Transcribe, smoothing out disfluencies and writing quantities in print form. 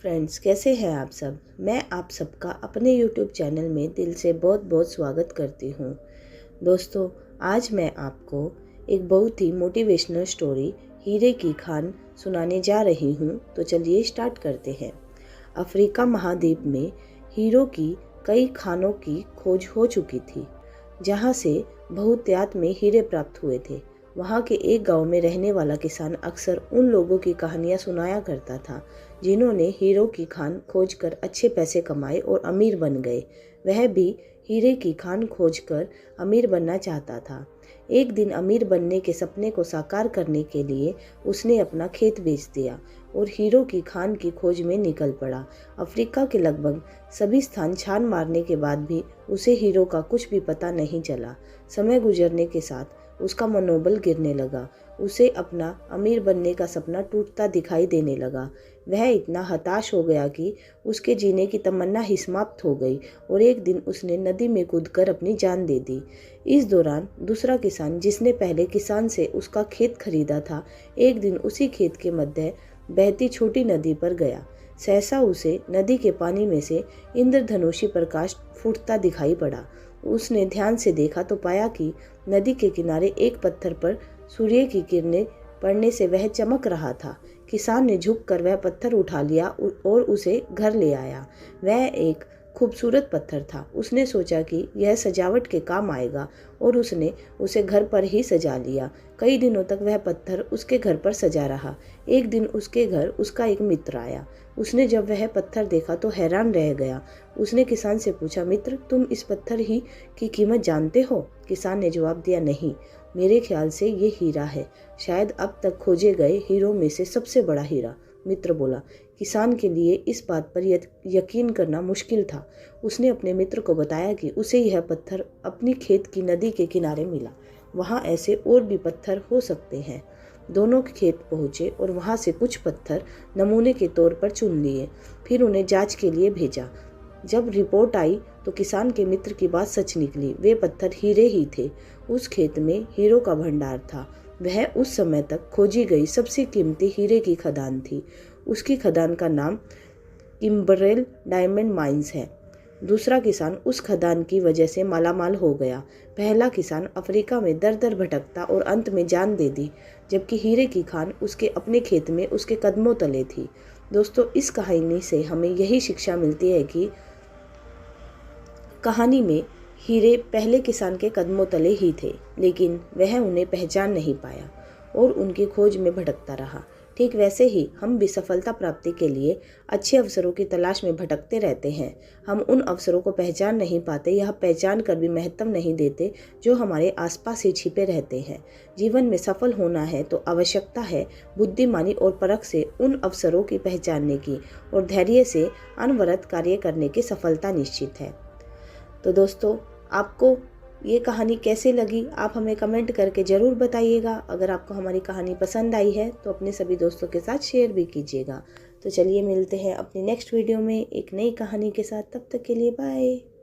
Friends, कैसे हैं आप सब। मैं आप सबका अपने YouTube चैनल में दिल से बहुत बहुत स्वागत करती हूँ। दोस्तों, आज मैं आपको एक बहुत ही मोटिवेशनल स्टोरी हीरे की खान सुनाने जा रही हूँ। तो चलिए स्टार्ट करते हैं। अफ्रीका महाद्वीप में हीरो की कई खानों की खोज हो चुकी थी, जहाँ से बहुतायत में हीरे प्राप्त हुए थे। वहाँ के एक गांव में रहने वाला किसान अक्सर उन लोगों की कहानियाँ सुनाया करता था जिन्होंने हीरो की खान खोजकर अच्छे पैसे कमाए और अमीर बन गए। वह भी हीरे की खान खोजकर अमीर बनना चाहता था। एक दिन अमीर बनने के सपने को साकार करने के लिए उसने अपना खेत बेच दिया और हीरो की खान की खोज में निकल पड़ा। अफ्रीका के लगभग सभी स्थान छान मारने के बाद भी उसे हीरो का कुछ भी पता नहीं चला। समय गुजरने के साथ उसका मनोबल गिरने लगा। उसे अपना अमीर बनने का सपना टूटता दिखाई देने लगा। वह इतना हताश हो गया कि उसके जीने की तमन्ना ही समाप्त हो गई और एक दिन उसने नदी में कूदकर अपनी जान दे दी। इस दौरान दूसरा किसान, जिसने पहले किसान से उसका खेत खरीदा था, एक दिन उसी खेत के मध्य बहती छोटी नदी पर गया। सहसा उसे नदी के पानी में से इंद्रधनुषी प्रकाश फूटता दिखाई पड़ा। उसने ध्यान से देखा तो पाया कि नदी के किनारे एक पत्थर पर सूर्य की किरणें पड़ने से वह चमक रहा था। किसान ने झुककर वह पत्थर उठा लिया और उसे घर ले आया। वह एक खूबसूरत पत्थर था। उसने सोचा कि यह सजावट के काम आएगा और उसने उसे घर पर ही सजा लिया। कई दिनों तक वह पत्थर उसके घर पर सजा रहा। एक दिन उसके घर उसका एक मित्र आया। उसने जब वह पत्थर देखा तो हैरान रह गया। उसने किसान से पूछा, मित्र, तुम इस पत्थर ही की कीमत जानते हो? किसान ने जवाब दिया, नहीं, मेरे ख्याल से ये हीरा है, शायद अब तक खोजे गए हीरों में से सबसे बड़ा हीरा। मित्र बोला। किसान के लिए इस बात पर यकीन करना मुश्किल था। उसने अपने मित्र को बताया कि उसे यह पत्थर अपनी खेत की नदी के किनारे मिला। वहाँ ऐसे और भी पत्थर हो सकते हैं। दोनों खेत पहुँचे और वहाँ से कुछ पत्थर नमूने के तौर पर चुन लिए, फिर उन्हें जांच के लिए भेजा। जब रिपोर्ट आई तो किसान के मित्र की बात सच निकली। वे पत्थर हीरे ही थे। उस खेत में हीरो का भंडार था। वह उस समय तक खोजी गई सबसे कीमती हीरे की खदान थी। उसकी खदान का नाम किम्बरेल डायमंड माइंस है। दूसरा किसान उस खदान की वजह से मालामाल हो गया। पहला किसान अफ्रीका में दर दर भटकता और अंत में जान दे दी, जबकि हीरे की खान उसके अपने खेत में उसके कदमों तले थी। दोस्तों, इस कहानी से हमें यही शिक्षा मिलती है कि कहानी में हीरे पहले किसान के कदमों तले ही थे, लेकिन वह उन्हें पहचान नहीं पाया और उनकी खोज में भटकता रहा। ठीक वैसे ही हम भी सफलता प्राप्ति के लिए अच्छे अवसरों की तलाश में भटकते रहते हैं। हम उन अवसरों को पहचान नहीं पाते या पहचान कर भी महत्व नहीं देते जो हमारे आसपास ही छिपे रहते हैं। जीवन में सफल होना है तो आवश्यकता है बुद्धिमानी और परख से उन अवसरों की पहचानने की और धैर्य से अनवरत कार्य करने की सफलता निश्चित है। तो दोस्तों, आपको ये कहानी कैसे लगी, आप हमें कमेंट करके ज़रूर बताइएगा। अगर आपको हमारी कहानी पसंद आई है तो अपने सभी दोस्तों के साथ शेयर भी कीजिएगा। तो चलिए मिलते हैं अपनी नेक्स्ट वीडियो में एक नई कहानी के साथ। तब तक के लिए बाय।